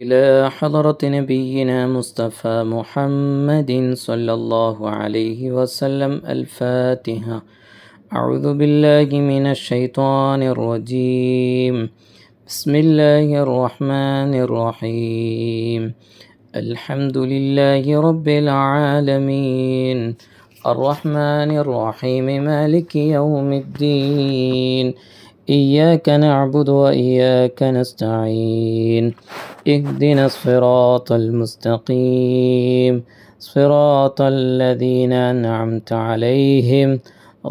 إلى حضرة نبينا مصطفى محمد صلى الله عليه وسلم الفاتحة. أعوذ بالله من الشيطان الرجيم. بسم الله الرحمن الرحيم. الحمد لله رب العالمين الرحمن الرحيم مالك يوم الدين. إياك نعبد وإياك نستعين. اهدنا الصراط المستقيم صراط الذين أنعمت عليهم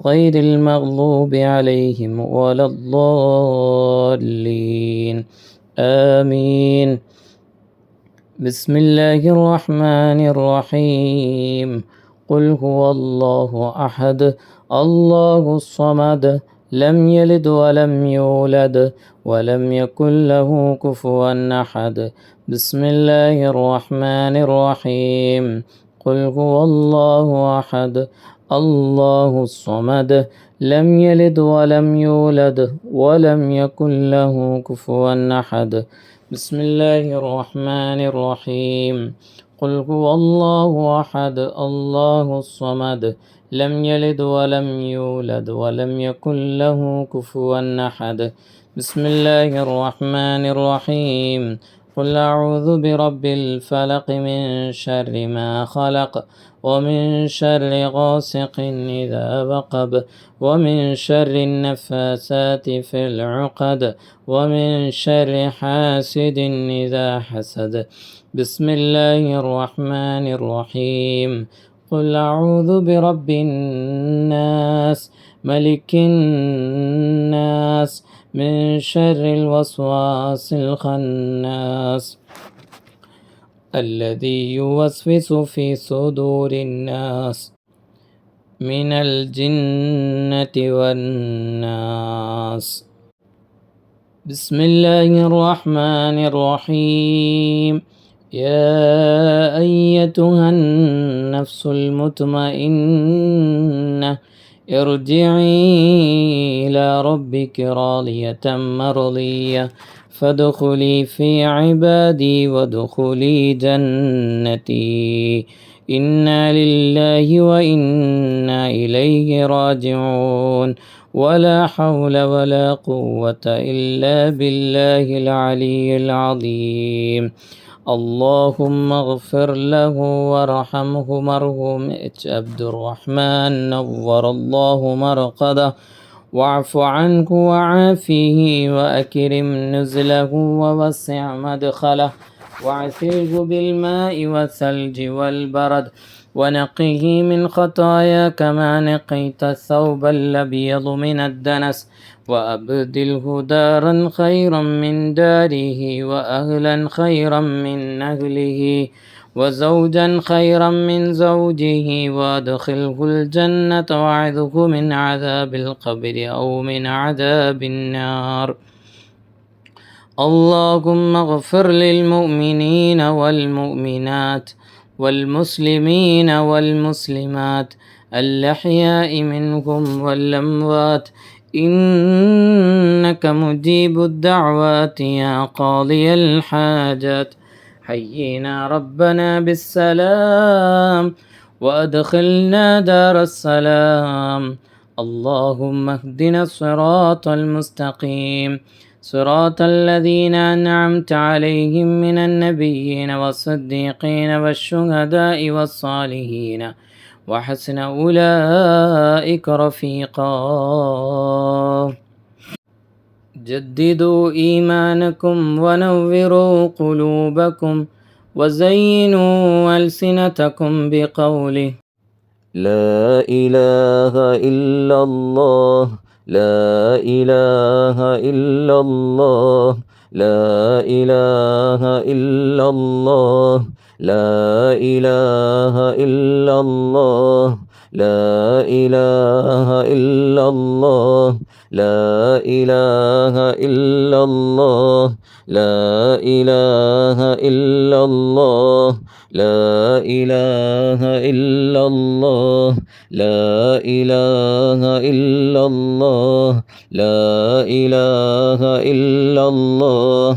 غير المغضوب عليهم ولا الضالين آمين. بسم الله الرحمن الرحيم. قل هو الله أحد الله الصمد لم يلد ولم يولد ولم يكن له كفوا أحد. بسم الله الرحمن الرحيم. قل هو الله أحد الله الصمد لم يلد ولم يولد ولم يكن له كفوا أحد. بسم الله الرحمن الرحيم. قل هو الله أحد الله الصمد لم يلد ولم يولد ولم يكن له كفوا أحد. بسم الله الرحمن الرحيم. قل أعوذ برب الفلق من شر ما خلق ومن شر غاسق إذا وقب ومن شر النفاثات في العقد ومن شر حاسد إذا حسد. بسم الله الرحمن الرحيم. قل أعوذ برب الناس ملك الناس من شر الوسواس الخناس الذي يوسوس في صدور الناس من الجنة والناس. بسم الله الرحمن الرحيم. يا أيتها النفس المطمئنة ارجعي إلى ربك راضية مرضية فادخلي في عبادي وادخلي جنتي. إنا لله وإنا إليه راجعون. ولا حول ولا قوة إلا بالله العلي العظيم. اللهم اغفر له وارحمه مرحوم عبد الرحمن نور الله مرقده واعف عنه وعافيه وأكرم نزله ووسع مدخله واعثره بالماء والثلج والبرد ونقه من خطايا كما نقيت الثوب الأبيض من الدنس وأبدله دارا خيرا من داره وأهلا خيرا من أهله وزوجا خيرا من زوجه وادخله الجنة واعذه من عذاب القبر أو من عذاب النار. اللهم اغفر للمؤمنين والمؤمنات والمسلمين والمسلمات الأحياء منهم والأموات إنك مجيب الدعوات يا قاضي الحاجات. حيينا ربنا بالسلام وأدخلنا دار السلام. اللهم اهدنا الصراط المستقيم صراط الذين أنعمت عليهم من النبيين والصديقين والشهداء والصالحين وحسن أولئك رفيقا. جددوا إيمانكم ونوروا قلوبكم وزينوا ألسنتكم بقوله لا إله إلا الله لا إله إلا الله لا إله إلا الله لا إله إلا الله لا إله إلا الله لا إله إلا الله لا إله إلا الله لا إله إلا الله لا إله إلا الله لا إله إلا الله.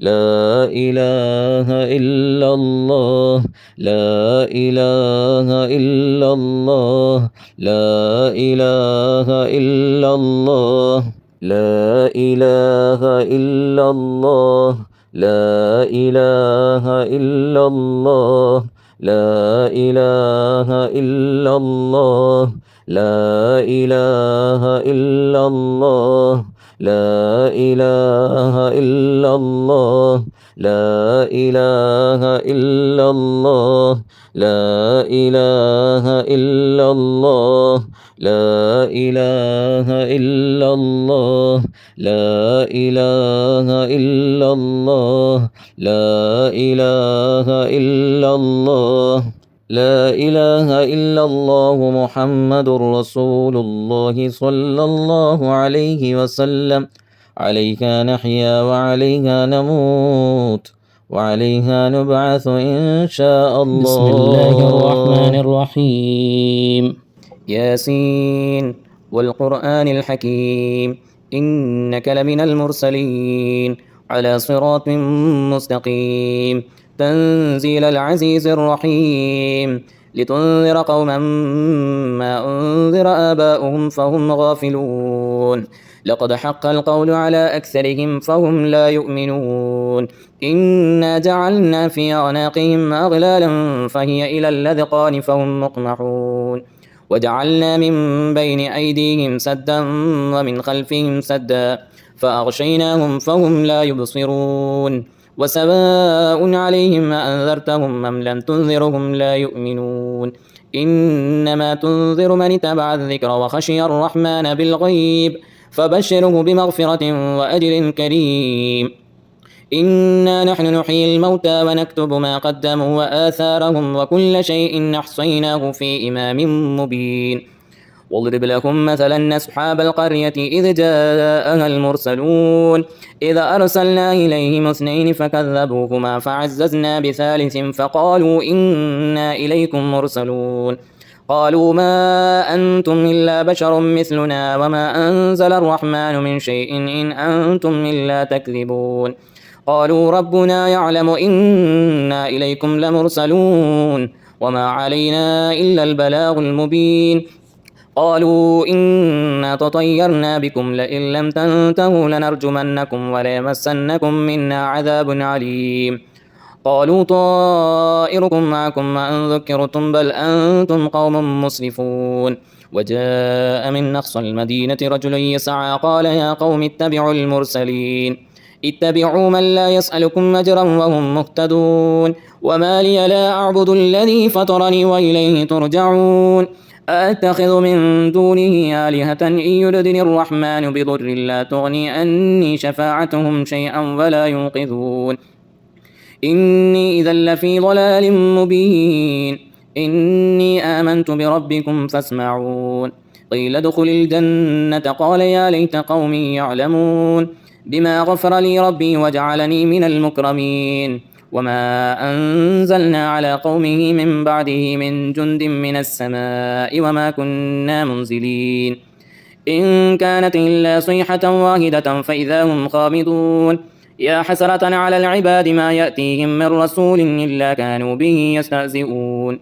لا إله إلا الله لا إله إلا الله لا إله إلا الله لا إله إلا الله لا إله إلا الله لا إله إلا الله لا إله إلا الله لا إله إلا الله لا إله إلا الله لا إله إلا الله لا إله إلا الله لا إله إلا الله لا إله إلا الله لا إله إلا الله محمد رسول الله صلى الله عليه وسلم عليها نحيا وعليها نموت وعليها نبعث إن شاء الله. بسم الله الرحمن الرحيم. ياسين والقرآن الحكيم إنك لمن المرسلين على صراط مستقيم تنزيل العزيز الرحيم لتنذر قوما ما أنذر آباؤهم فهم غافلون لقد حق القول على أكثرهم فهم لا يؤمنون إنا جعلنا في أعناقهم أغلالا فهي إلى الأذقان فهم مقمحون وجعلنا من بين أيديهم سدا ومن خلفهم سدا فأغشيناهم فهم لا يبصرون وسواء عليهم أأنذرتهم أم لم تنذرهم لا يؤمنون إنما تنذر من اتبع الذكر وخشي الرحمن بالغيب فبشره بمغفرة وأجر كريم إنا نحن نحيي الموتى ونكتب ما قدموا وآثارهم وكل شيء نحصيناه في إمام مبين واضرب لكم مثلا أصحاب القرية إذ جاءها المرسلون إذا أرسلنا إليهم اثنين فكذبوهما فعززنا بثالث فقالوا إنا إليكم مرسلون قالوا ما أنتم إلا بشر مثلنا وما أنزل الرحمن من شيء إن أنتم إلا تكذبون قالوا ربنا يعلم إنا إليكم لمرسلون وما علينا إلا البلاغ المبين قالوا إنا تطيرنا بكم لئن لم تنتهوا لنرجمنكم وليمسنكم منا عذاب عليم قالوا طائركم معكم وإن ذكرتم بل أنتم قوم مسرفون وجاء من أقصى المدينة رجل يسعى قال يا قوم اتبعوا المرسلين اتبعوا من لا يسألكم أجرا وهم مهتدون وما لي لا أعبد الذي فطرني وإليه ترجعون أأتخذ من دونه آلهة إن يردني الرحمن بضر لا تغني عني شفاعتهم شيئا ولا ينقذون إني إذا لفي ضلال مبين إني آمنت بربكم فاسمعون قيل ادخل الجنة قال يا ليت قومي يعلمون بما غفر لي ربي وجعلني من المكرمين وما أنزلنا على قومه من بعده من جند من السماء وما كنا منزلين إن كانت إلا صيحة واحدة فإذا هم خامدون يا حسرة على العباد ما يأتيهم من رسول إلا كانوا به يستهزئون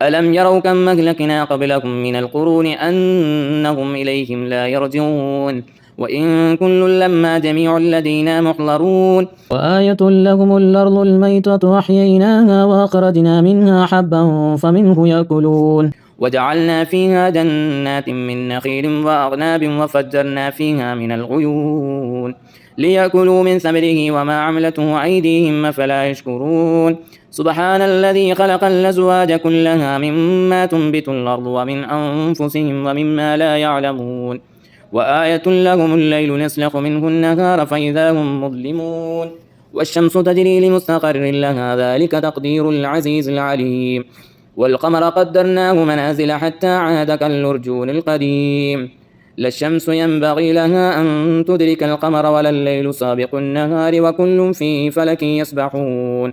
ألم يروا كم أهلكنا قبلكم من القرون أنهم إليهم لا يرجعون وإن كل لما جميع لدينا محضرون وآية لهم الأرض الميتة أحييناها وأخرجنا منها حبا فمنه يأكلون وجعلنا فيها جنات من نخيل وأعناب وفجرنا فيها من العيون ليأكلوا من ثمره وما عملته أيديهم فلا يشكرون سبحان الذي خلق الأزواج كلها مما تنبت الأرض ومن أنفسهم ومما لا يعلمون وآية لهم الليل نسلخ منه النهار فإذا هم مظلمون والشمس تجري لمستقر لها ذلك تقدير العزيز العليم والقمر قدرناه منازل حتى عاد كالأرجون القديم لا الشمس ينبغي لها أن تدرك القمر ولا الليل سابق النهار وكل في فلك يسبحون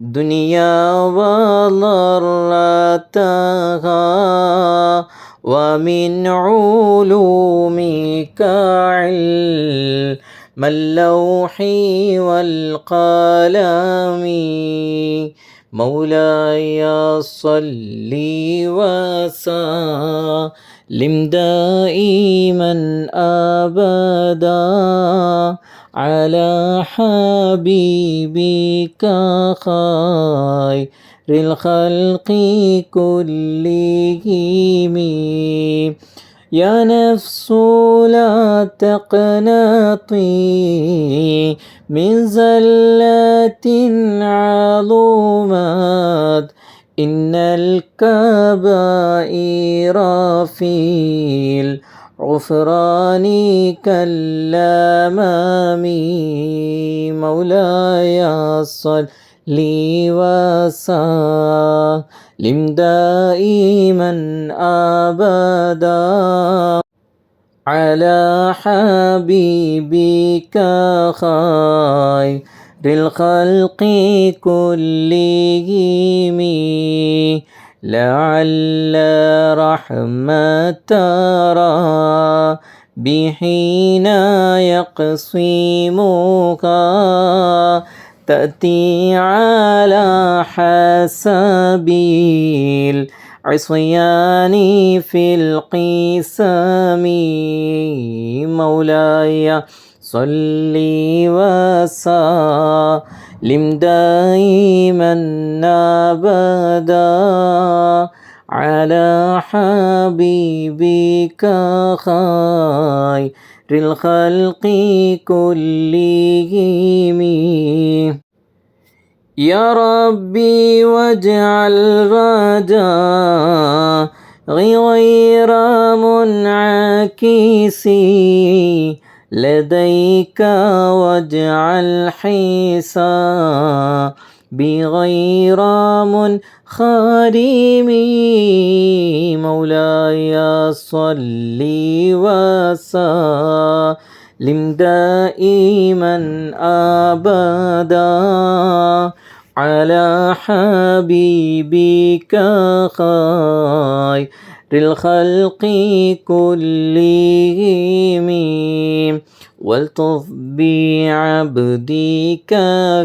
الدنيا وضرتها ومن علومك علم اللوح والقلم مولاي صل وسلم دائما أبدا على حبيبك خير الخلق كلهم يا نفس لا تقنطي من زلة عظمت إن الكبائر في الغفران كالأمام مولاي صل وسلم دائما أبدا على حبيبك خير الخلق كلهم لعل رحمة بحين يقسمك تأتي على حسب العصيان في القسم مولاي صل وسلم دائما أبدا على حبيبك خير الخلق كلهم يا ربي واجعل رجاء غير منعكس لديك واجعل حسابي غير منخرم مولاي صل وسلم دائما أبدا على حبيبك خير الخلق كلهم والطف بعبدك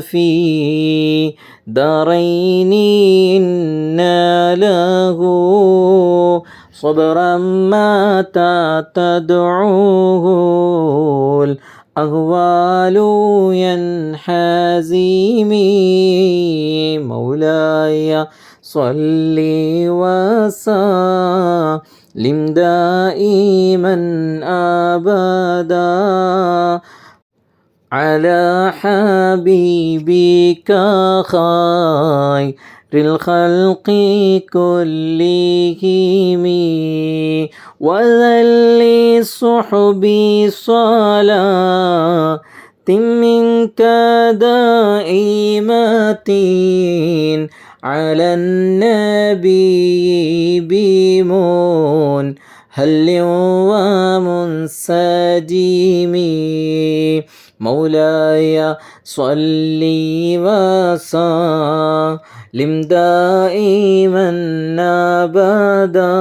في دارين إن له صبرا متى تدعوه الأهوال ينحزم مولاي صل وسلم دائما أبدا على حبيبك خير الخلق كلهم وذل صحبي صلاة منك دائمة على النبي بمنهل ومنسجم مولاي صل وسلم دائما أبدا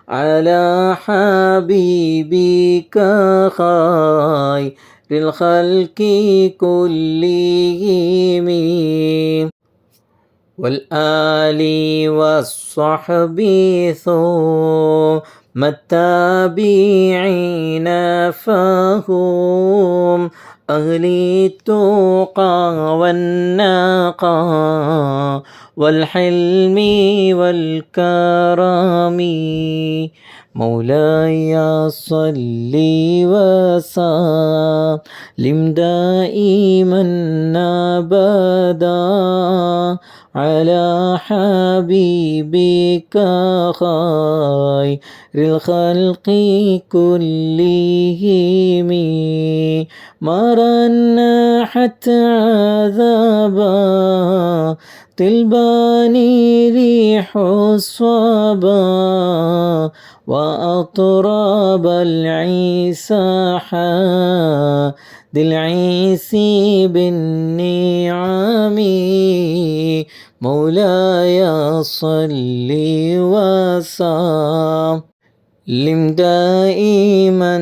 على حبيبك خير الخلق كلهم والآل والصحب ثم التابعين فهم أهل التقى والنقى والحلم والكرم مولاي صل وسلم دائما أبدا على حبيبك خير الخلق كلهم مرنحت عذابا تلباني ريح الصبا وأطراب العيسى دي العيسي بالنعم مولاي صل وسلم دائما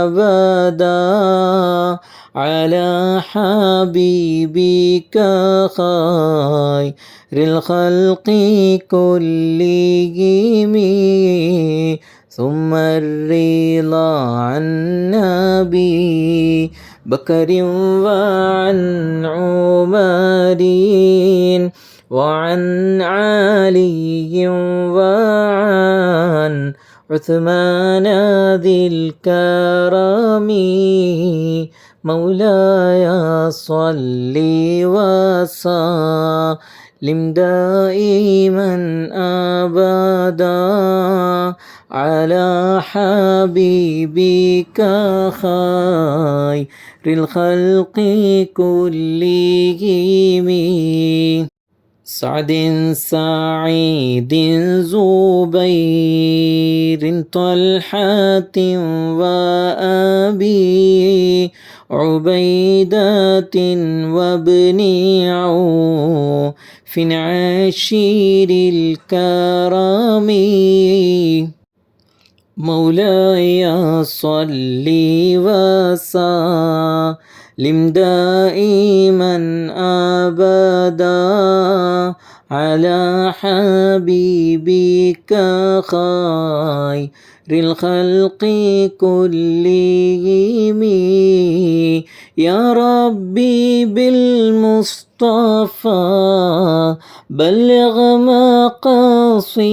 أبدا على حبيبك خير الخلق كلهم ثم الرضا عن نبي بكر وعن عمر وعن علي وعن عثمان ذي الكرم مولاي صل وسلم دائما أبدا على حبيبك خير الخلق كلهم سعد سعيد زبير طلحة وأبي عبيدة وابن عوف عشير الكرم مولاي صل وسلم دائما أبدا على حبيبك خير الخلق كلهم يا ربي بالمصطفى بلغ مقاصدنا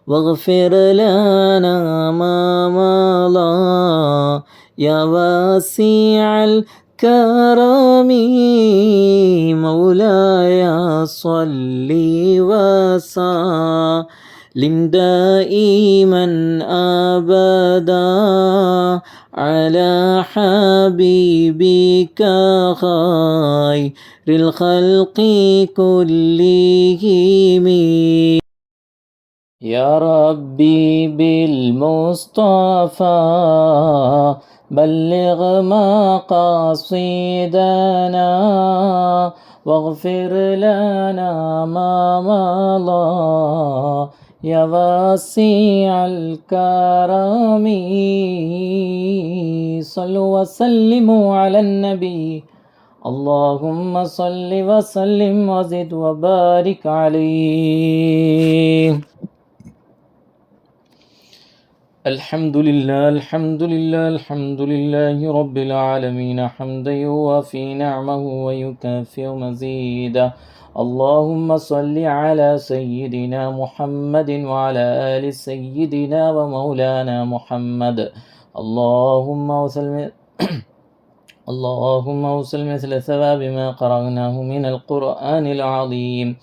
واغفر لنا ما مضى يا واسع الكرم مولاي صل وسلم دائما أبدا على حبيبك خير الخلق كلهم يا ربي بالمصطفى بلغ مقاصدنا واغفر لنا ما مضى يا واسع الكرم صلوا وسلموا على النبي اللهم صل وسلم وزد وبارك عليه الحمد لله الحمد لله الحمد لله رب العالمين حمدا يوافي نعمه ويكافئ مزيدا اللهم صل على سيدنا محمد وعلى آل سيدنا ومولانا محمد اللهم وصل مثل ثواب ما قرأناه من القرآن العظيم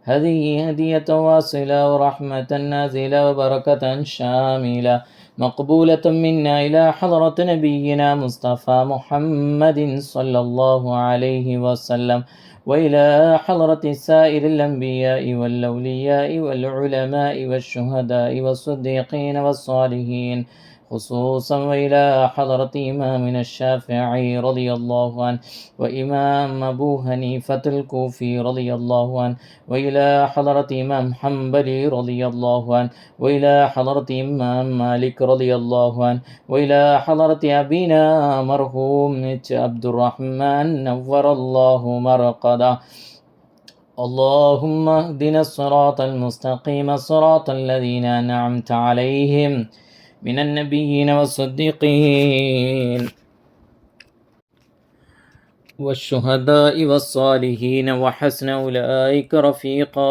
هذه هدية واصلة ورحمة نازلة وبركة شاملة مقبولة منا إلى حضرة نبينا مصطفى محمد صلى الله عليه وسلم وإلى حضرة سائر الأنبياء والأولياء والعلماء والشهداء والصديقين والصالحين خصوصا وإلى حضرة إمامنا الشافعي رضي الله عنه وإمام أبو حنيفة الكوفي رضي الله عنه وإلى حضرة إمام حنبلي رضي الله عنه وإلى حضرة إمام مالك رضي الله عنه وإلى حضرة أبينا مرحوم عبد الرحمن نور الله مرقده اللهم اهدنا الصراط المستقيم صراط الذين أنعمت عليهم من النبيين والصديقين والشهداء والصالحين وحسن أولئك رفيقا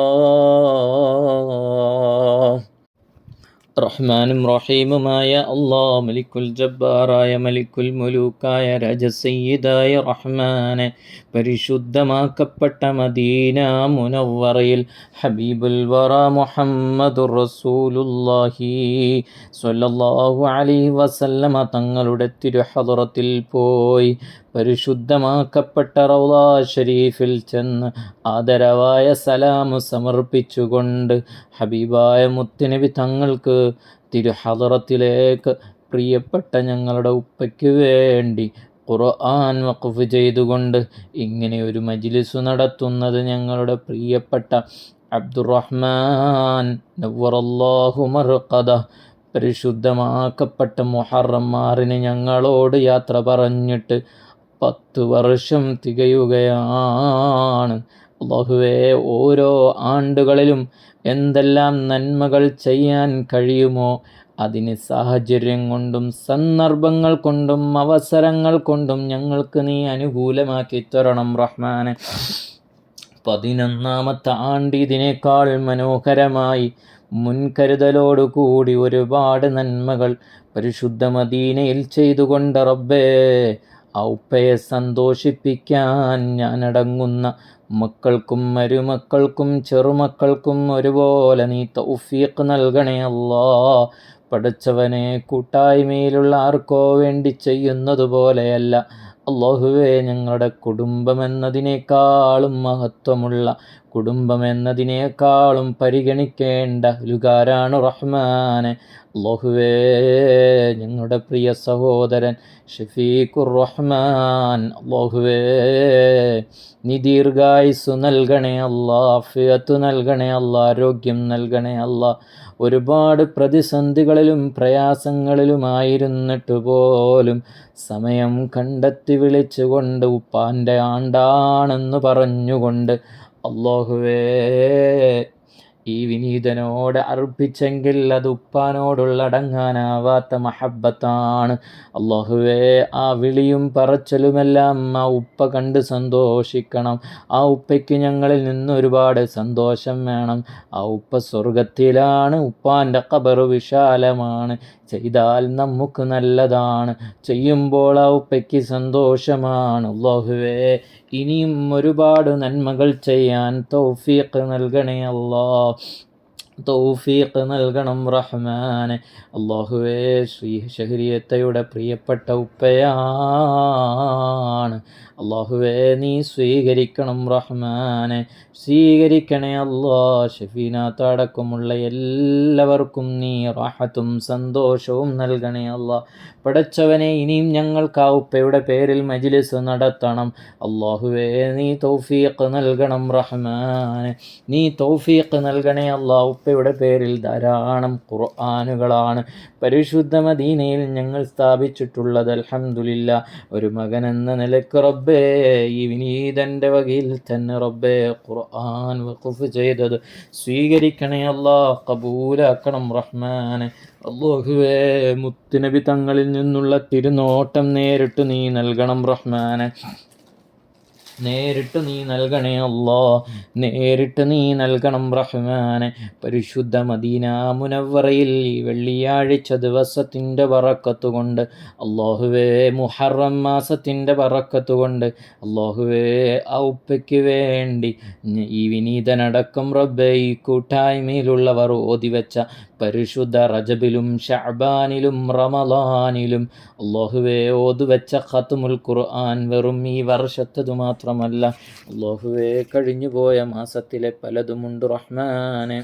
റഹ്മാനും റഹീമുമായ അല്ലാഹ്, മലിക്കുൽ ജബ്ബാറായ മലിക്കുൽ മുലൂക്കായ രാജസയ്യിദായ റഹ്മാനെ, പരിശുദ്ധമാക്കപ്പെട്ട മദീന മുനവ്വറയിൽ ഹബീബുൽ വറ മുഹമ്മദുർ റസൂലുള്ളാഹി സ്വല്ലല്ലാഹു അലൈഹി വസല്ലമ തങ്ങളുടെ തിരുഹളറത്തിൽ പോയി പരിശുദ്ധമാക്കപ്പെട്ട റൗള ഷരീഫിൽ ചെന്ന് ആദരവായ സലാമു സമർപ്പിച്ചുകൊണ്ട് ഹബീബായ മുത്തുനബി തങ്ങൾക്ക് തിരുഹളറത്തിലേക്ക് പ്രിയപ്പെട്ട ഞങ്ങളുടെ ഉപ്പയ്ക്ക് വേണ്ടി ഖുർആൻ വഖഫ് ചെയ്തുകൊണ്ട് ഇങ്ങനെ ഒരു മജ്ലിസ് നടത്തുന്നത് ഞങ്ങളുടെ പ്രിയപ്പെട്ട അബ്ദുറഹ്മാൻ നവ്വറല്ലാഹു മർഖദ പരിശുദ്ധമാക്കപ്പെട്ട മുഹറം 6 ഞങ്ങളോട് യാത്ര പറഞ്ഞിട്ട് 10 വർഷം തികയുകയാണ്. അല്ലാഹുവേ, ഓരോ ആണ്ടുകളിലും എന്തെല്ലാം നന്മകൾ ചെയ്യാൻ കഴിയുമോ അതിന് സാഹചര്യം കൊണ്ടും സന്ദർഭങ്ങൾ കൊണ്ടും അവസരങ്ങൾ കൊണ്ടും ഞങ്ങൾക്ക് നീ അനുകൂലമാക്കി തരണം റഹ്മാനെ. 11ാമത്തെ ആണ്ട് ഇതിനേക്കാൾ മനോഹരമായി മുൻകരുതലോടുകൂടി ഒരുപാട് നന്മകൾ പരിശുദ്ധ മദീനയിൽ ചെയ്തുകൊണ്ട് റബ്ബേ, ആ ഉപ്പയെ സന്തോഷിപ്പിക്കാൻ ഞാനടങ്ങുന്ന മക്കൾക്കും മരുമക്കൾക്കും ചെറുമക്കൾക്കും ഒരുപോലെ നീ തൗഫീഖ് നൽകണേ അല്ലാ. പടച്ചവനെ, കൂട്ടായ്മയിലുള്ള ആർക്കോ വേണ്ടി ചെയ്യുന്നത് പോലെയല്ല അല്ലാഹുവേ, ഞങ്ങളുടെ കുടുംബമെന്നതിനേക്കാളും മഹത്വമുള്ള കുടുംബമെന്നതിനേക്കാളും പരിഗണിക്കേണ്ട ലുകാരാണ് റഹ്മാനെ. അല്ലാഹുവേ, ഞങ്ങളുടെ പ്രിയ സഹോദരൻ ഷഫീഖുർ റഹ്മാൻ, അല്ലാഹുവേ നീ ദീർഘായുസ്സു നൽകണേ അല്ലാ, ആഫിയത്ത് നൽകണേ അല്ലാ, ആരോഗ്യം നൽകണേ അല്ലാ. ഒരുപാട് പ്രതിസന്ധികളിലും പ്രയാസങ്ങളിലുമായിരുന്നിട്ട് പോലും സമയം കണ്ടെത്തി വിളിച്ചുകൊണ്ട് ഉപ്പാൻ്റെ ആണ്ടാണെന്ന് പറഞ്ഞുകൊണ്ട് അല്ലാഹുവേ ഈ വിനീതനോട് അർപ്പിച്ചെങ്കിൽ അത് ഉപ്പാനോടുള്ള അടങ്ങാനാവാത്ത മഹബത്താണ്. അല്ലാഹുവേ, ആ വിളിയും പറച്ചലുമെല്ലാം ആ ഉപ്പ കണ്ട് സന്തോഷിക്കണം. ആ ഉപ്പയ്ക്ക് ഞങ്ങളിൽ നിന്ന് ഒരുപാട് സന്തോഷം വേണം. ആ ഉപ്പ സ്വർഗത്തിലാണ്, ഉപ്പാൻ്റെ ഖബർ വിശാലമാണ്. ചെയ്താൽ നമുക്ക് നല്ലതാണ്, ചെയ്യുമ്പോൾ ആ ഉപ്പയ്ക്ക് സന്തോഷമാണ്. അല്ലാഹുവേ, ഇനിയും ഒരുപാട് നന്മകൾ ചെയ്യാൻ തൗഫീഖ് നൽകണേ അല്ലാ, തൗഫീഖ് നൽകണം റഹ്മാനെ. അല്ലാഹുവേ, ശ്രീ ഷഹരിയത്തയുടെ പ്രിയപ്പെട്ട ഉപ്പയാണ്. അല്ലാഹുവേ, നീ സ്വീകരിക്കണം റഹ്മാനെ, സ്വീകരിക്കണേ അല്ലാ. ഷഫീനാത്ത് അടക്കമുള്ള എല്ലാവർക്കും നീ റാഹത്തും സന്തോഷവും നൽകണേ അല്ലാ. പടച്ചവനെ, ഇനിയും ഞങ്ങൾക്ക് ആ ഉപ്പയുടെ പേരിൽ മജ്ലിസ് നടത്തണം. അല്ലാഹുവേ, നീ തൗഫീഖ് നൽകണം റഹ്മാനെ, നീ തൗഫീഖ് നൽകണേ അല്ലാ. ഉപ്പയുടെ പേരിൽ ധാരാളം ഖുർആനുകളാണ് പരിശുദ്ധ മദീനയിൽ ഞങ്ങൾ സ്ഥാപിച്ചിട്ടുള്ളത്. അൽഹംദുലില്ലാ, ഒരു മകൻ എന്ന നിലക്ക് റബ്ബേ, ഈ വിനീതൻ്റെ വകയിൽ തന്നെ റബ്ബേ ഖുർആൻ വഖഫ് ചെയ്തത് സ്വീകരിക്കണേ അല്ലാ, കബൂലാക്കണം റഹ്മാനെ. അല്ലാഹുവേ, മുത്തുനബി തങ്ങളിൽ നിന്നുള്ള തിരുനോട്ടം നേരിട്ട് നീ നൽകണം റഹ്മാനെ, നേരിട്ട് നീ നൽകണേ അല്ലാ, നേരിട്ട് നീ നൽകണം റഹ്മാനെ. പരിശുദ്ധ മദീന മുനവ്വറയിൽ ഈ വെള്ളിയാഴ്ച ദിവസത്തിൻ്റെ ബറക്കത്ത് കൊണ്ട് അല്ലാഹുവേ, മുഹറം മാസത്തിൻ്റെ ബറക്കത്ത് കൊണ്ട് അല്ലാഹുവേ, ആ ഉപ്പയ്ക്ക് വേണ്ടി ഈ വിനീതനടക്കം റബ്ബേ, ഈ കൂട്ടായ്മയിലുള്ളവർ ഓതിവെച്ച പരിശുദ്ധ റജബിലും ഷഅബാനിലും റമളാനിലും അല്ലാഹുവേ ഓതുവെച്ച ഖത്മുൽ ഖുർആൻ വെറും ഈ വർഷത്തതു മാത്രമല്ല അല്ലാഹുവേ, കഴിഞ്ഞുപോയ മാസത്തിലെ പലതുമുണ്ട് റഹ്മാനെ.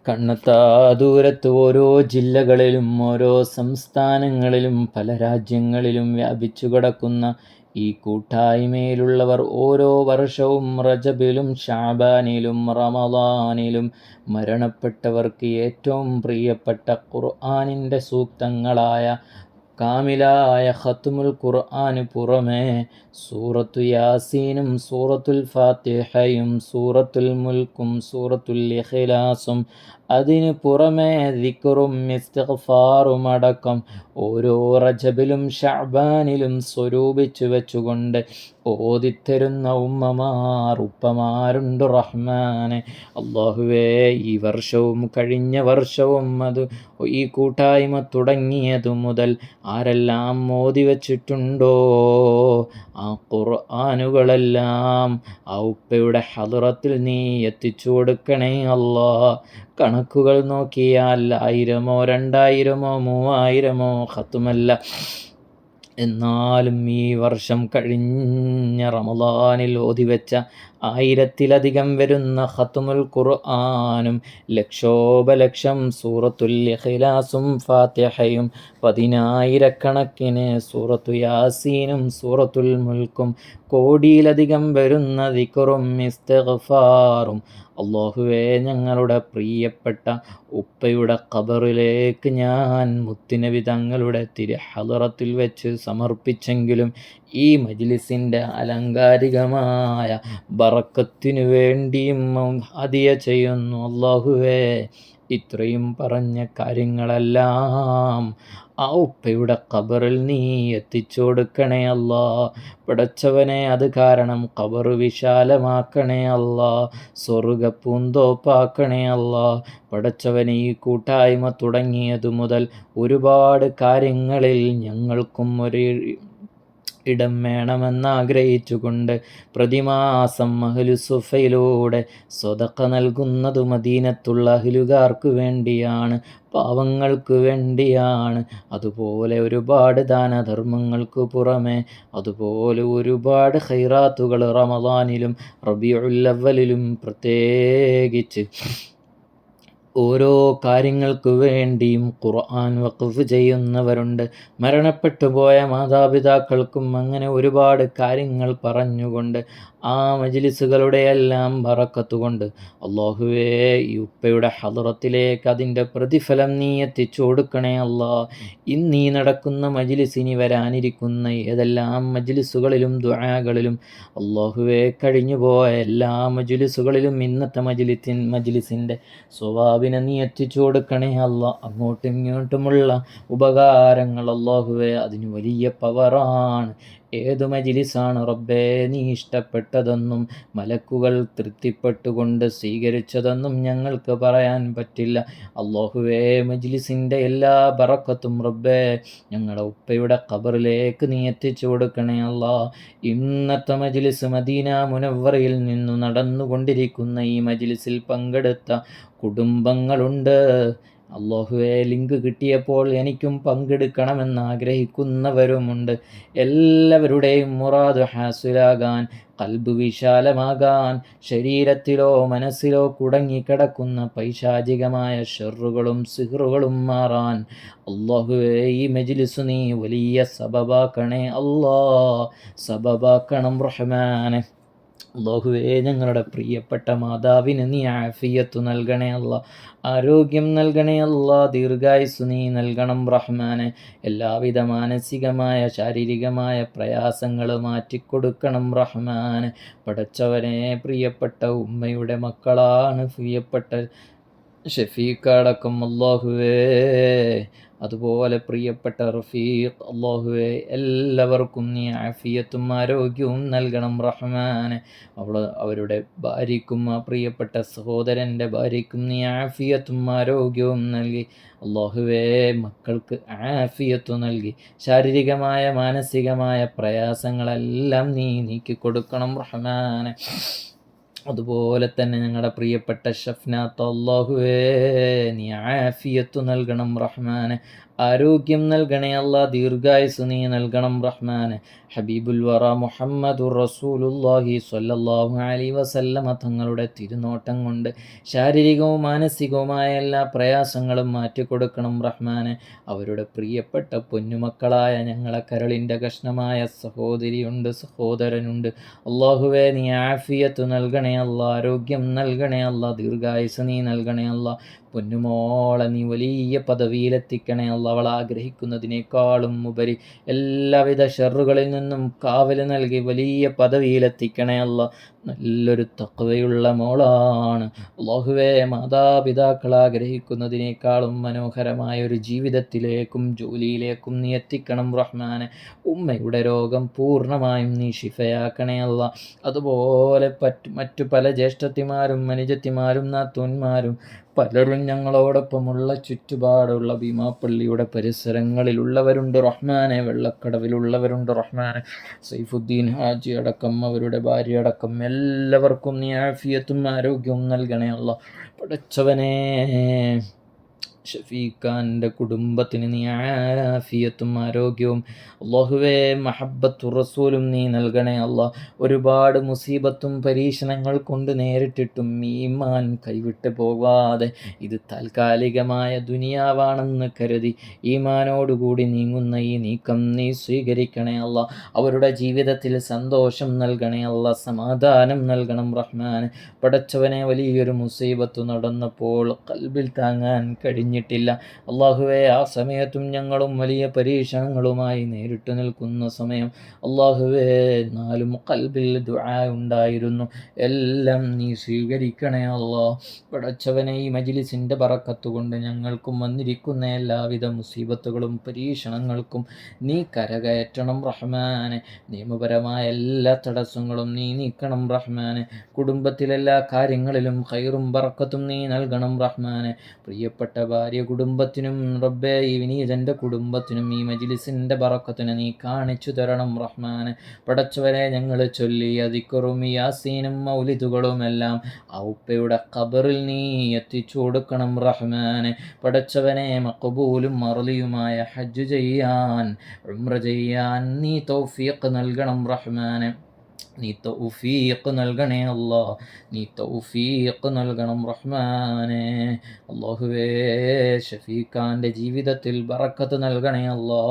കണ്ണെത്താ ദൂരത്ത് ഓരോ ജില്ലകളിലും ഓരോ സംസ്ഥാനങ്ങളിലും പല രാജ്യങ്ങളിലും വ്യാപിച്ചു കിടക്കുന്ന ഈ കൂട്ടായ്മയിലുള്ളവർ ഓരോ വർഷവും റജബിലും ഷഅബാനിലും റമളാനിലും മരണപ്പെട്ടവർക്ക് ഏറ്റവും പ്രിയപ്പെട്ട ഖുർആനിൻ്റെ സൂക്തങ്ങളായ കാമിലായ ഖത്മുൽ ഖുർആന് പുറമേ സൂറത്തു യാസീനും സൂറത്തുൽ ഫാത്തിഹയും സൂറത്തുൽ മുൽക്കും സൂറത്തുൽ ഇഖ്ലാസും അതിന് പുറമേ ദിക്റും ഇസ്തിഗ്ഫാറും അടക്കം ഓരോ റജബിലും ഷഅബാനിലും സ്വരൂപിച്ചു വെച്ചുകൊണ്ട് ഓതിത്തരുന്ന ഉമ്മമാർ ഉപ്പമാരുണ്ട് റഹ്മാനെ. അള്ളാഹുവേ, ഈ വർഷവും കഴിഞ്ഞ വർഷവും അത് ഈ കൂട്ടായ്മ തുടങ്ങിയതു മുതൽ ആരെല്ലാം ഓതി വച്ചിട്ടുണ്ടോ ആ ഖുർആനുകളെല്ലാം ആ ഉപ്പയുടെ ഹദറത്തിൽ നീ എത്തിച്ചു കൊടുക്കണേ അല്ലാ. കണക്കുകൾ നോക്കിയാൽ 1000-ഓ 2000-ഓ 3000-ഓ ഖത്മല്ല. എന്നാലും ഈ വർഷം കഴിഞ്ഞ റമളാനിൽ ഓതിവെച്ച 1000-ലധികം വരുന്ന ഖത്മുൽ ഖുർആനും ലക്ഷോപലക്ഷം സൂറത്തുൽ ഇഖ്ലാസും ഫാത്തിഹയും 10000കണക്കിന് സൂറത്തു യാസീനും സൂറത്തുൽ മുൽക്കും കോടിയിലധികം വരുന്ന ദിക്റും ഇസ്തിഗ്ഫാറും അല്ലാഹുവേ, ഞങ്ങളുടെ പ്രിയപ്പെട്ട ഉപ്പയുടെ ഖബറിലേക്ക് ഞാൻ മുത്തുനബി തങ്ങളുടെ തിരുഹളറത്തിൽ വെച്ച് സമർപ്പിച്ചെങ്കിലും ഈ മജ്ലിസിൻ്റെ അലങ്കാരികമായ ബറക്കത്തിനു വേണ്ടിയും ഹദിയ ചെയ്യുന്നു അല്ലാഹുവേ. ഇത്രയും പറഞ്ഞ കാര്യങ്ങളെല്ലാം ആ ഉപ്പയുടെ ഖബറിൽ നീ എത്തിച്ചു കൊടുക്കണേ അല്ലാ. പടച്ചവനെ, അത് കാരണം ഖബർ വിശാലമാക്കണേ അല്ലാ, സ്വർഗ പൂന്തോപ്പാക്കണേ അല്ലാ. പടച്ചവനെ, ഈ കൂട്ടായ്മ തുടങ്ങിയതു മുതൽ ഒരുപാട് കാര്യങ്ങളിൽ ഞങ്ങൾക്കും ഒരു ഇടം വേണമെന്നാഗ്രഹിച്ചുകൊണ്ട് പ്രതിമാസം അഹ്ലുസുഫയിലൂടെ സ്വതക്ക നൽകുന്നത് മദീനത്തുള്ള അഹ്ലുകാർക്ക് വേണ്ടിയാണ്, പാവങ്ങൾക്ക് വേണ്ടിയാണ്. അതുപോലെ ഒരുപാട് ദാനധർമ്മങ്ങൾക്ക് പുറമെ അതുപോലെ ഒരുപാട് ഖൈറാത്തുകൾ റമളാനിലും റബീഉൽ അവ്വലിലും പ്രത്യേകിച്ച് ഓരോ കാര്യങ്ങൾക്ക് വേണ്ടിയും ഖുർആൻ വഖഫ് ചെയ്യുന്നവരുണ്ട്. മരണപ്പെട്ടു പോയ മാതാപിതാക്കൾക്കും അങ്ങനെ ഒരുപാട് കാര്യങ്ങൾ പറഞ്ഞുകൊണ്ട് ആ മജ്ലിസുകളുടെയെല്ലാം ബറക്കത്ത് കൊണ്ട് അല്ലാഹുവേ, ഈ ഉപ്പയുടെ ഹദറത്തിലേക്ക് അതിൻ്റെ പ്രതിഫലം നീ എത്തിച്ചു കൊടുക്കണേ അല്ലാ. ഇന്നീ നടക്കുന്ന മജ്ലിസിനി വരാനിരിക്കുന്ന ഏതെല്ലാം മജ്ലിസുകളിലും ദുആകളിലും അല്ലാഹുവേ, കഴിഞ്ഞുപോയ എല്ലാ മജ്ലിസുകളിലും ഇന്നത്തെ മജ്ലിസിൻ്റെ സ്വഭാവിനെ നീ എത്തിച്ചു കൊടുക്കണേ അല്ലാ. അങ്ങോട്ടും ഇങ്ങോട്ടുമുള്ള ഉപകാരങ്ങൾ അല്ലാഹുവേ, അതിന് വലിയ പവറാണ്. ഏതു മജ്ലിസാണ് റബ്ബേ നീ ഇഷ്ടപ്പെട്ടതെന്നും മലക്കുകൾ തൃപ്തിപ്പെട്ടുകൊണ്ട് സ്വീകരിച്ചതെന്നും ഞങ്ങൾക്ക് പറയാൻ പറ്റില്ല. അല്ലാഹുവേ, മജ്ലിസിൻ്റെ എല്ലാ ബറക്കത്തും റബ്ബേ ഞങ്ങളുടെ ഉപ്പയുടെ ഖബറിലേക്ക് നീ എത്തിച്ചു കൊടുക്കണേ അല്ലാ. ഇന്നത്തെ മജ്ലിസ് മദീന മുനവ്വറയിൽ നിന്നു നടന്നുകൊണ്ടിരിക്കുന്ന ഈ മജ്ലിസിൽ പങ്കെടുത്ത കുടുംബങ്ങളുണ്ട് അല്ലാഹുവേ. ലിങ്ക് കിട്ടിയപ്പോൾ എനിക്കും പങ്കെടുക്കണമെന്ന് ആഗ്രഹിക്കുന്നവരുമുണ്ട്. എല്ലാവരുടെയും മുറാദ് ഹാസിലാകാൻ, ഖൽബ് വിശാലമാകാൻ, ശരീരത്തിലോ മനസ്സിലോ കുടങ്ങിക്കിടക്കുന്ന പൈശാചികമായ ഷർറുകളും സിഹ്റുകളും മാറാൻ അല്ലാഹുവേ, ഈ മജ്ലിസ് നീ വലിയ സബബാക്കണേ അല്ലാ. സബബാക്കണം റഹ്മാനെ. അല്ലാഹുവേ, ഞങ്ങളുടെ പ്രിയപ്പെട്ട മാതാവിന് നീ ആഫിയത്ത് നൽകണേ അല്ലാ, ആരോഗ്യം നൽകണേ അല്ലാ, ദീർഘായുസ് നീ നൽകണം റഹ്മാനെ. എല്ലാവിധ മാനസികമായ ശാരീരികമായ പ്രയാസങ്ങൾ മാറ്റിക്കൊടുക്കണം റഹ്മാനെ. പടച്ചവനെ, പ്രിയപ്പെട്ട ഉമ്മയുടെ മക്കളാണ് പ്രിയപ്പെട്ട ഷഫീഖടക്കം അല്ലാഹുവേ, അതുപോലെ പ്രിയപ്പെട്ട റഫീഖ് അല്ലാഹുവേ, എല്ലാവർക്കും നീ ആഫിയത്തും ആരോഗ്യവും നൽകണം റഹ്മാനെ. അവരുടെ ഭാര്യയ്ക്കും ആ പ്രിയപ്പെട്ട സഹോദരൻ്റെ ഭാര്യയ്ക്കും നീ ആഫിയത്തും ആരോഗ്യവും നൽകി അല്ലാഹുവേ. മക്കൾക്ക് ആഫിയത്തു നൽകി ശാരീരികമായ മാനസികമായ പ്രയാസങ്ങളെല്ലാം നീ നീക്കിക്കൊടുക്കണം റഹ്മാനെ. അതുപോലെ തന്നെ ഞങ്ങളുടെ പ്രിയപ്പെട്ട ഷഫ്നാത്ത് അല്ലാഹുവേ, നീ ആഫിയത്തു നൽകണം റഹ്മാനെ, ആരോഗ്യം നൽകണേ അല്ലാ, ദീർഘായുസ് നീ നൽകണം റഹ്മാനെ. ഹബീബുൽ വറ മുഹമ്മദുർ റസൂലുള്ളാഹി സ്വല്ലല്ലാഹു അലൈഹി വസല്ലമ തങ്ങളുടെ തിരുനോട്ടം കൊണ്ട് ശാരീരികവും മാനസികവുമായ എല്ലാ പ്രയാസങ്ങളും മാറ്റിക്കൊടുക്കണം റഹ്മാനെ. അവരുടെ പ്രിയപ്പെട്ട പൊന്നുമക്കളായ ഞങ്ങളെ കരളിൻ്റെ കഷ്ണമായ സഹോദരിയുണ്ട്, സഹോദരനുണ്ട് അല്ലാഹുവേ, നീ ആഫിയത്ത് നൽകണേ അല്ലാ, ആരോഗ്യം നൽകണേ അല്ലാ, ദീർഘായുസ് നീ നൽകണേ അല്ലാ. പൊന്നുമോളെ നീ വലിയ പദവിയിലെത്തിക്കണേ അല്ല. അവൾ ആഗ്രഹിക്കുന്നതിനേക്കാളും ഉപരി എല്ലാവിധ ഷെറുകളിൽ നിന്നും കാവൽ നൽകി വലിയ പദവിയിലെത്തിക്കണേ അല്ല. നല്ലൊരു തഖ്വയുള്ള മോളാണ് അല്ലാഹുവേ. മാതാപിതാക്കൾ ആഗ്രഹിക്കുന്നതിനേക്കാളും മനോഹരമായ ഒരു ജീവിതത്തിലേക്കും ജോലിയിലേക്കും നീ എത്തിക്കണം റഹ്മാനെ. ഉമ്മയുടെ രോഗം പൂർണ്ണമായും നീ ശിഫയാക്കണേ അല്ല. അതുപോലെ മറ്റു പല ജ്യേഷ്ഠത്തിമാരും അനുജത്തിമാരും നാത്തൂന്മാരും പലരും ഞങ്ങളോടൊപ്പമുള്ള ചുറ്റുപാടുള്ള ഭീമാപ്പള്ളിയുടെ പരിസരങ്ങളിലുള്ളവരുണ്ട് റഹ്മാനെ. വെള്ളക്കടവിലുള്ളവരുണ്ട് റഹ്മാനെ. സൈഫുദ്ദീൻ ഹാജി അടക്കം അവരുടെ ഭാര്യ അടക്കം എല്ലാവർക്കും നീ ആഫിയത്തും ആരോഗ്യവും നൽകണേ അല്ലാ. പടച്ചവനേ, ഷഫീഖാൻ്റെ കുടുംബത്തിന് നീ ആഫിയത്തും ആരോഗ്യവും അല്ലാഹുവേ മഹബ്ബത്തു റസൂലും നീ നൽകണേ അല്ലാ. ഒരുപാട് മുസീബത്തും പരീക്ഷണങ്ങൾ കൊണ്ട് നേരിട്ടിട്ടും ഈമാൻ കൈവിട്ട് പോകാതെ ഇത് താൽക്കാലികമായ ദുനിയാവാണെന്ന് കരുതി ഈമാനോടുകൂടി നീങ്ങുന്ന ഈ നീക്കം നീ സ്വീകരിക്കണേ അല്ലാ. അവരുടെ ജീവിതത്തിൽ സന്തോഷം നൽകണേ അല്ലാ, സമാധാനം നൽകണം റഹ്മാൻ. പടച്ചവനെ, വലിയൊരു മുസീബത്ത് നടന്നപ്പോൾ ഖൽബിൽ താങ്ങാൻ കഴിഞ്ഞിട്ടില്ല അല്ലാഹുവേ. ആ സമയത്തും ഞങ്ങളും വലിയ പരീക്ഷണങ്ങളുമായി നേരിട്ട് നിൽക്കുന്ന സമയം അല്ലാഹുവേ, നാലും ഖൽബിൽ ദുആ ഉണ്ടായിരുന്നു. എല്ലാം നീ സ്വീകരിക്കണേ അല്ലാ. പടച്ചവനെ, ഈ മജ്ലിസിൻ്റെ ബറക്കത്ത് കൊണ്ട് ഞങ്ങൾക്കും വന്നിരിക്കുന്ന എല്ലാവിധ മുസീബത്തുകളും പരീക്ഷണങ്ങൾക്കും നീ കരകയറ്റണം റഹ്മാനെ. നിയമപരമായ എല്ലാ തടസ്സങ്ങളും നീ നീക്കണം റഹ്മാനെ. കുടുംബത്തിലെല്ലാ കാര്യങ്ങളിലും ഖൈറും ബറക്കത്തും നീ നൽകണം റഹ്മാനെ. പ്രിയപ്പെട്ട ഭാര്യ കുടുംബത്തിനും റബ്ബേ, ഈ വിനീതൻ്റെ കുടുംബത്തിനും ഈ മജ്ലിസിൻ്റെ ബറക്കത്തിന് നീ കാണിച്ചു തരണം റഹ്മാനെ. പടച്ചവനെ, ഞങ്ങൾ ചൊല്ലിയ ദിക്റും യാസീനും മൗലിദുകളുമെല്ലാം ആ ഉപ്പയുടെ ഖബറിൽ നീ എത്തിച്ചു കൊടുക്കണം റഹ്മാനെ. പടച്ചവനെ, മഖബൂലും മർലിയുമായ ഹജ്ജ് ചെയ്യാൻ ഉംറ ചെയ്യാൻ നീ തൗഫീഖ് നൽകണം റഹ്മാനെ. നീ തൗഫീഖ് നൽകണേ അല്ലാ. നീ തൗഫീഖ് നൽകണം റഹ്മാനെ. അല്ലാഹുവേ, ഷഫീഖാൻ്റെ ജീവിതത്തിൽ ബറക്കത്ത് നൽകണേ അല്ലാ.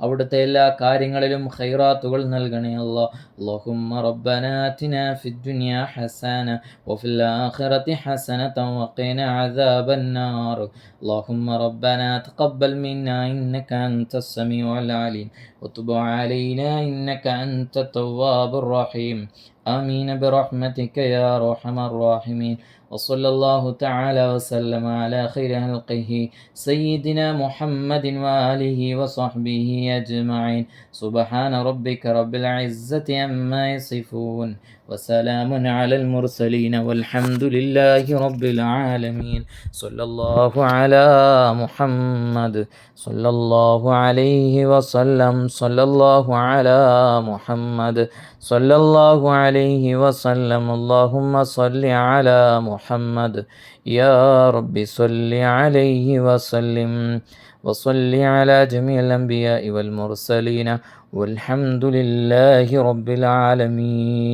അവിടുത്തെ എല്ലാ കാര്യങ്ങളിലും ഖൈറാത്തുകൾ നൽകണേ അല്ലാ. അല്ലാഹുമ്മ റബ്ബനാ ആതിനാ ഫിദ്ദുനിയാ ഹസന വഫിൽ ആഖിറതി ഹസനത വഖിനാ അദാബന്നാർ. اللهم ربنا تقبل منا إنك أنت السميع العليم وتب علينا إنك أنت التواب الرحيم. آمين برحمتك يا أرحم الراحمين. وصلى الله تعالى وسلم على خير خلقه سيدنا محمد وآله وصحبه أجمعين. سبحان ربك رب العزة عما يصفون وسلام على المرسلين والحمد لله رب العالمين. صلى الله على محمد صلى الله عليه وسلم. صلى الله على محمد صلى الله عليه وسلم. اللهم صل على محمد يا رب صل عليه وسلم. وصل على جميع الأنبياء والمرسلين والحمد لله رب العالمين.